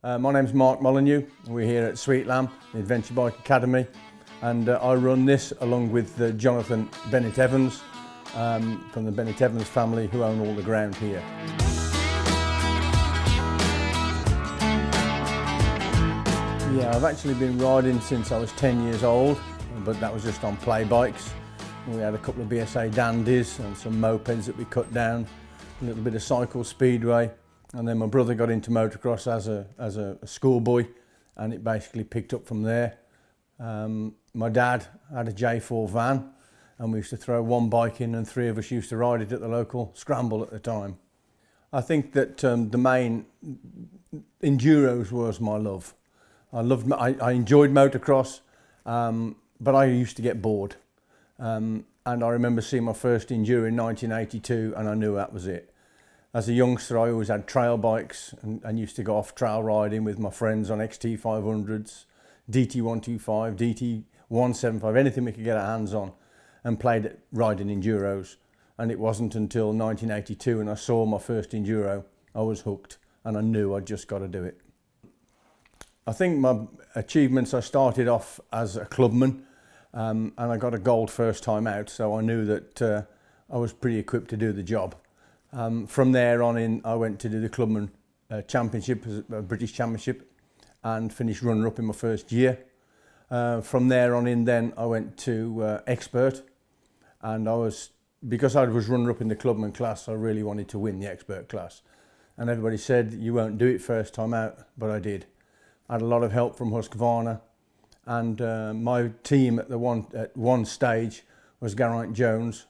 My name's Mark Molineux. We're here at Sweet Lamb, the Adventure Bike Academy, and I run this along with Jonathan Bennett-Evans from the Bennett-Evans family, who own all the ground here. Yeah, I've actually been riding since I was 10 years old, but that was just on play bikes. We had a couple of BSA dandies and some mopeds that we cut down, a little bit of cycle speedway, and then my brother got into motocross as a schoolboy, and it basically picked up from there. My dad had a J4 van, and we used to throw one bike in and three of us used to ride it at the local scramble at the time. I think that the main enduros was my love. I enjoyed motocross, but I used to get bored. And I remember seeing my first enduro in 1982, and I knew that was it. As a youngster, I always had trail bikes and used to go off trail riding with my friends on XT500s, DT125, DT175, anything we could get our hands on, and played riding enduros. And it wasn't until 1982 when I saw my first enduro, I was hooked, and I knew I'd just got to do it. I think my achievements, I started off as a clubman, and I got a gold first time out, so I knew that I was pretty equipped to do the job. From there on in, I went to do the clubman championship, a British championship, and finished runner-up in my first year. From there on in, then I went to expert, and because I was runner-up in the clubman class, I really wanted to win the expert class. And everybody said, you won't do it first time out, but I did. I had a lot of help from Husqvarna, and my team at one stage was Geraint Jones,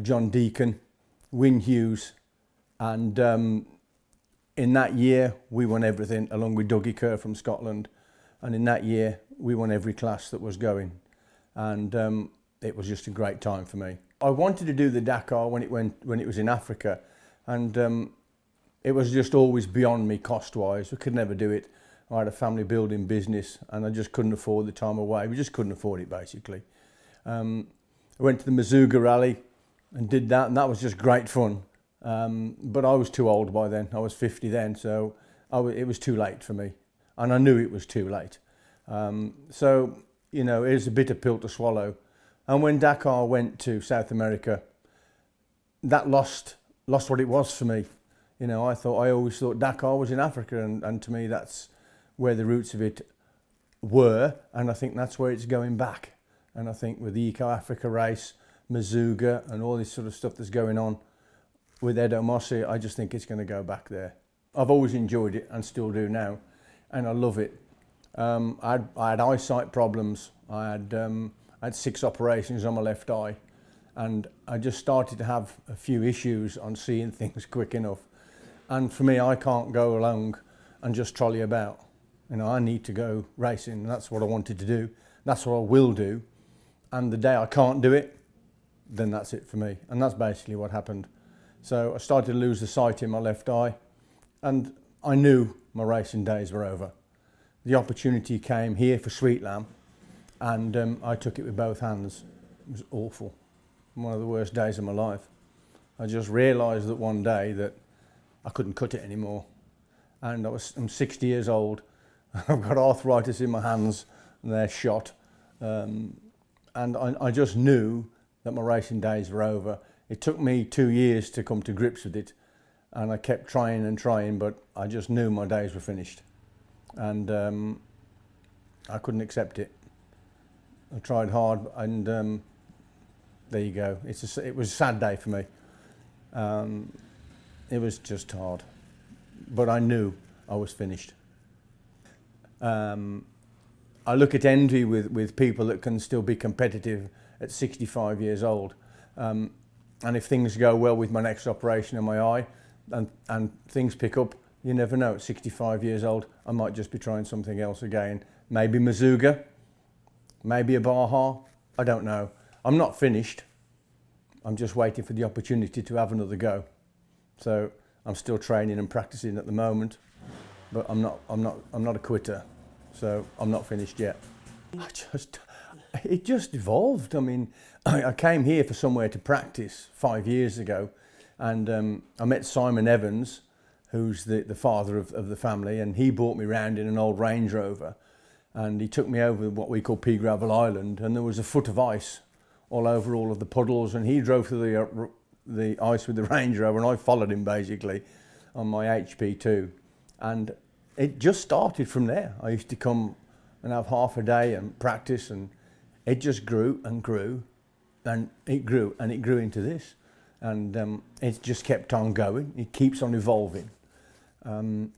John Deacon, Wyn Hughes, and in that year we won everything, along with Dougie Kerr from Scotland, and in that year we won every class that was going, and it was just a great time for me. I wanted to do the Dakar when it was in Africa, and it was just always beyond me cost-wise. We could never do it. I had a family building business and I just couldn't afford the time away. We just couldn't afford it, basically. I went to the Dakar Rally and did that, and that was just great fun. But I was too old by then. I was 50 then, so it was too late for me. And I knew it was too late. So, you know, it was a bitter pill to swallow. And when Dakar went to South America, that lost what it was for me. You know, I always thought Dakar was in Africa, and to me that's where the roots of it were, and I think that's where it's going back. And I think with the Eco Africa race, Mazuga, and all this sort of stuff that's going on with Edo Mossi, I just think it's going to go back there. I've always enjoyed it and still do now, and I love it. I had eyesight problems. I had 6 operations on my left eye, and I just started to have a few issues on seeing things quick enough. And for me, I can't go along and just trolley about. You know, I need to go racing, and that's what I wanted to do. That's what I will do. And the day I can't do it, then that's it for me. And that's basically what happened. So I started to lose the sight in my left eye, and I knew my racing days were over. The opportunity came here for Sweet Lamb, and I took it with both hands. It was awful. One of the worst days of my life. I just realised that one day that I couldn't cut it anymore. And I'm 60 years old. I've got arthritis in my hands and they're shot. And I just knew that my racing days were over. It took me 2 years to come to grips with it. And I kept trying and trying, but I just knew my days were finished. And I couldn't accept it. I tried hard, and there you go. It was a sad day for me. It was just hard, but I knew I was finished. I look at envy with people that can still be competitive at 65 years old. And if things go well with my next operation in my eye and things pick up, you never know. At 65 years old, I might just be trying something else again. Maybe Mazuga, maybe a Baja, I don't know. I'm not finished. I'm just waiting for the opportunity to have another go. So I'm still training and practicing at the moment, but I'm not a quitter. So I'm not finished yet. It just evolved. I mean, I came here for somewhere to practice 5 years ago, and I met Simon Evans, who's the father of the family, and he brought me round in an old Range Rover, and he took me over what we call Pea Gravel Island, and there was a foot of ice all over all of the puddles, and he drove through the ice with the Range Rover, and I followed him basically on my HP2, and it just started from there. I used to come and have half a day and practice, and it just grew and grew, and it grew and it grew into this, and it's just kept on going. It keeps on evolving, and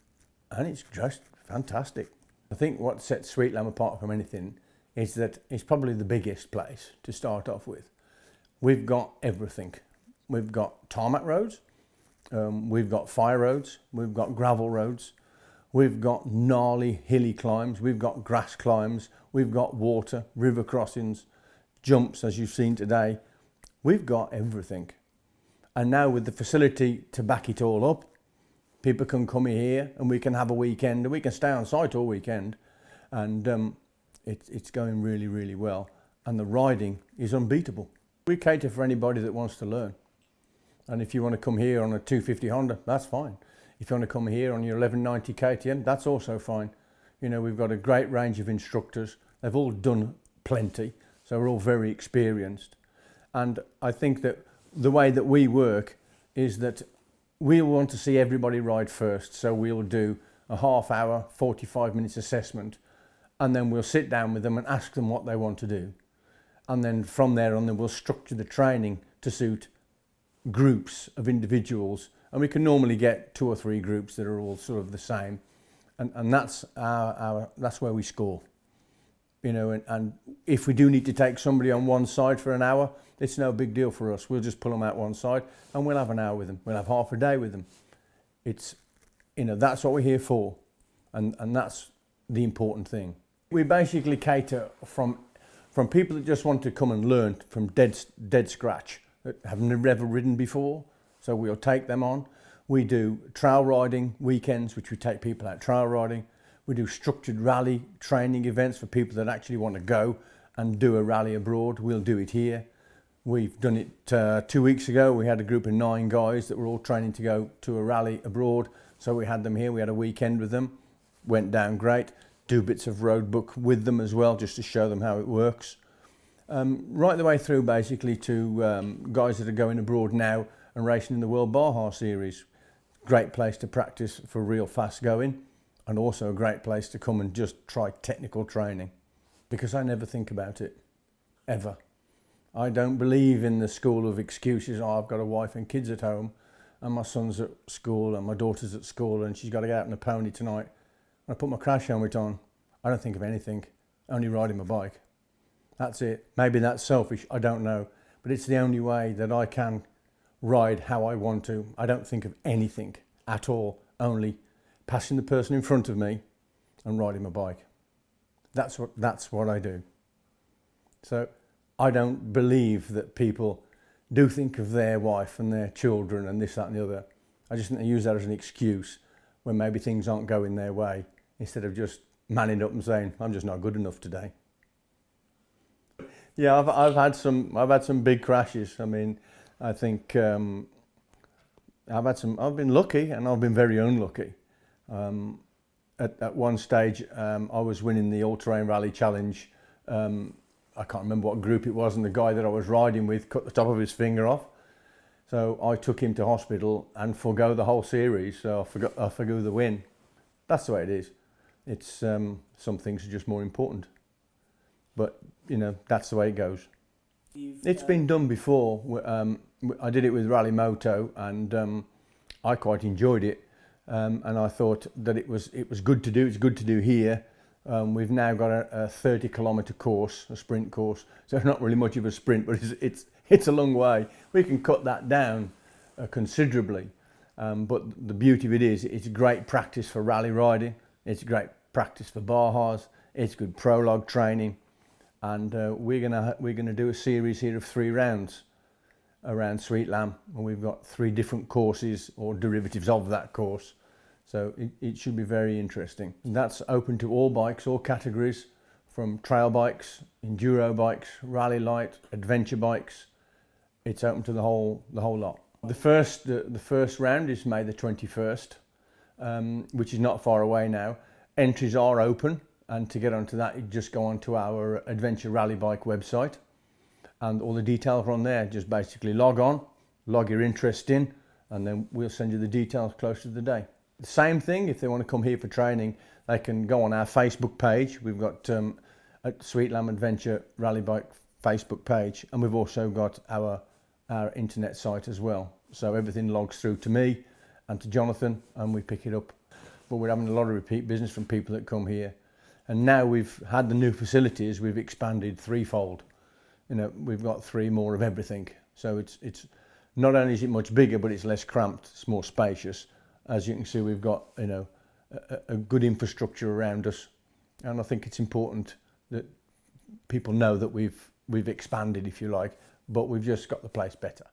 it's just fantastic. I think what sets Sweet Lamb apart from anything is that it's probably the biggest place to start off with. We've got everything. We've got tarmac roads, we've got fire roads, we've got gravel roads, we've got gnarly hilly climbs, we've got grass climbs, we've got water, river crossings, jumps as you've seen today. We've got everything. And now with the facility to back it all up, people can come here and we can have a weekend, and we can stay on site all weekend, and it's going really, really well. And the riding is unbeatable. We cater for anybody that wants to learn. And if you want to come here on a 250 Honda, that's fine. If you want to come here on your 1190 KTM, that's also fine. You know, we've got a great range of instructors. They've all done plenty, so we're all very experienced. And I think that the way that we work is that we want to see everybody ride first. So we'll do a half hour, 45 minutes assessment, and then we'll sit down with them and ask them what they want to do. And then from there on, then we'll structure the training to suit groups of individuals, and we can normally get 2 or 3 groups that are all sort of the same, and that's that's where we score, you know. And if we do need to take somebody on one side for an hour, it's no big deal for us. We'll just pull them out one side and we'll have an hour with them. We'll have half a day with them. It's, you know, that's what we're here for, and that's the important thing. We basically cater from people that just want to come and learn from dead scratch, that have never ridden before, so we'll take them on. We do trail riding weekends, which we take people out trail riding. We do structured rally training events for people that actually want to go and do a rally abroad. We'll do it here. We've done it 2 weeks ago. We had a group of 9 guys that were all training to go to a rally abroad, so we had them here. We had a weekend with them, went down great. Do bits of road book with them as well, just to show them how it works. Right the way through basically to guys that are going abroad now and racing in the World Baja Series. Great place to practice for real fast going, and also a great place to come and just try technical training, because I never think about it, ever. I don't believe in the school of excuses. Oh, I've got a wife and kids at home, and my son's at school, and my daughter's at school, and she's got to get out on a pony tonight. I put my crash helmet on. I don't think of anything, only riding my bike. That's it. Maybe that's selfish, I don't know. But it's the only way that I can ride how I want to. I don't think of anything at all, only passing the person in front of me and riding my bike. That's what I do. So I don't believe that people do think of their wife and their children and this, that and the other. I just think they use that as an excuse when maybe things aren't going their way, instead of just manning up and saying, I'm just not good enough today. Yeah, I've had some big crashes. I mean, I think I've been lucky and I've been very unlucky. At one stage, I was winning the All-Terrain Rally Challenge. I can't remember what group it was, and the guy that I was riding with cut the top of his finger off. So I took him to hospital and forgo the whole series. So I forgo the win. That's the way it is. It's some things are just more important. But you know, that's the way it goes. It's been done before. I did it with Rally Moto, and I quite enjoyed it. And I thought that it was good to do. It's good to do here. We've now got a 30-kilometre course, a sprint course. So not really much of a sprint, but it's a long way. We can cut that down considerably. But the beauty of it is, it's great practice for rally riding. It's great practice for Bajas. It's good prologue training. And we're gonna do a series here of 3 rounds around Sweet Lamb, and we've got 3 different courses or derivatives of that course. So it should be very interesting. And that's open to all bikes, all categories, from trail bikes, enduro bikes, rally light, adventure bikes. It's open to the whole lot. The first round is May the 21st, which is not far away now. Entries are open, and to get onto that, you just go onto our Adventure Rally Bike website, and all the details are on there. Just basically log on, log your interest in, and then we'll send you the details closer to the day. The same thing, if they want to come here for training, they can go on our Facebook page. We've got a Sweet Lamb Adventure Rally Bike Facebook page, and we've also got our internet site as well. So everything logs through to me and to Jonathan, and we pick it up. But we're having a lot of repeat business from people that come here. And now we've had the new facilities, we've expanded threefold. You know, we've got 3 more of everything. So it's not only is it much bigger, but it's less cramped, it's more spacious. As you can see, we've got, you know, a good infrastructure around us. And I think it's important that people know that we've expanded, if you like, but we've just got the place better.